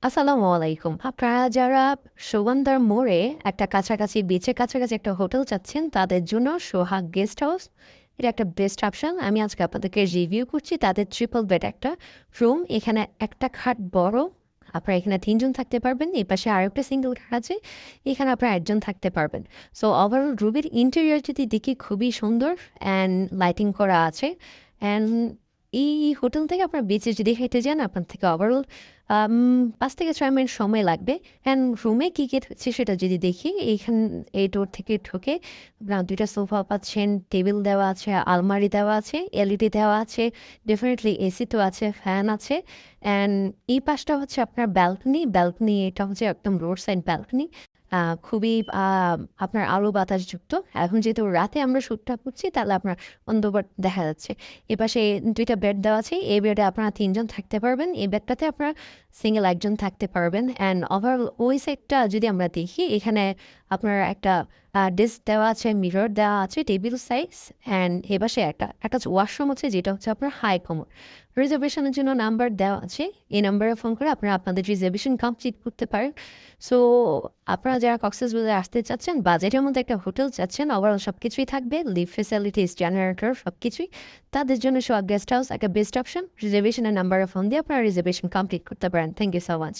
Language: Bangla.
আসসালামু আলাইকুম। আপনারা যারা সুগন্ধার মোড়ে একটা কাছাকাছি বিচের কাছাকাছি একটা হোটেল চাচ্ছেন, তাদের জন্য সোহাগ গেস্ট হাউস এটা একটা বেস্ট অপশন। আমি আজকে আপনাদেরকে রিভিউ করছি তাদের ট্রিপল বেড একটা রুম। এখানে একটা খাট বড়, আপনারা এখানে ৩ জন থাকতে পারবেন। এই পাশে আরেকটা সিঙ্গেল খাট আছে, এখানে আপনারা ১ জন থাকতে পারবেন। সো ওভারঅল রুমের ইন্টেরিয়র যদি দেখি খুবই সুন্দর অ্যান্ড লাইটিং করা আছে। অ্যান্ড এই হোটেল থেকে আপনার বিচে যদি হেঁটে যান, আপনার থেকে ওভারঅল ৫ থেকে ৬ মিনিট সময় লাগবে। অ্যান্ড রুমে কী কী হচ্ছে সেটা যদি দেখি, এই ডোর থেকে ঢুকে আপনার ২টা সোফা পাচ্ছেন, টেবিল দেওয়া আছে, আলমারি দেওয়া আছে, এলইডি দেওয়া আছে, ডেফিনেটলি এসি তো আছে, ফ্যান আছে। অ্যান্ড এই পাশটা হচ্ছে আপনার ব্যালকনি এটা হচ্ছে একদম রোড সাইড ব্যালকনি। খুবই আপনার আলো বাতাসযুক্ত। এখন যেহেতু রাতে আমরা শ্যুটটা করছি, তাহলে আপনার অন্ধকার দেখা যাচ্ছে। এপাশে ২টা বেড দেওয়া আছে। এই বেডে আপনারা ৩ জন থাকতে পারবেন। এই বেডটাতে আপনারা সিঙ্গেল ১ জন থাকতে পারবেন। অ্যান্ড ওভারঅল ওই সাইডটা যদি আমরা দেখি, এখানে আপনার একটা ডেস্ক দেওয়া আছে, মিরর দেওয়া আছে, টেবিল সাইজ। অ্যান্ড এপাশে একটা ওয়াশরুম আছে, যেটা হচ্ছে আপনার হাই কমোড। রিজার্ভেশনের জন্য নাম্বার দেওয়া আছে। এই নাম্বারে ফোন করে আপনারা আপনাদের রিজার্ভেশন কমপ্লিট করতে পারেন। সো আপনারা যারা কক্সবাজারে আসতে চাচ্ছেন, বাজেটের মধ্যে একটা হোটেল চাচ্ছেন, ওভারঅল সব কিছুই থাকবে, লিভ ফেসিলিটিস, জেনারেটর সব কিছুই, তাদের জন্য সোহাগ গেস্ট হাউস একটা বেস্ট অপশন। রিজার্ভেশনের নাম্বারে ফোন দিয়ে আপনারা রিজার্ভেশন কমপ্লিট করতে পারেন। Thank you so much.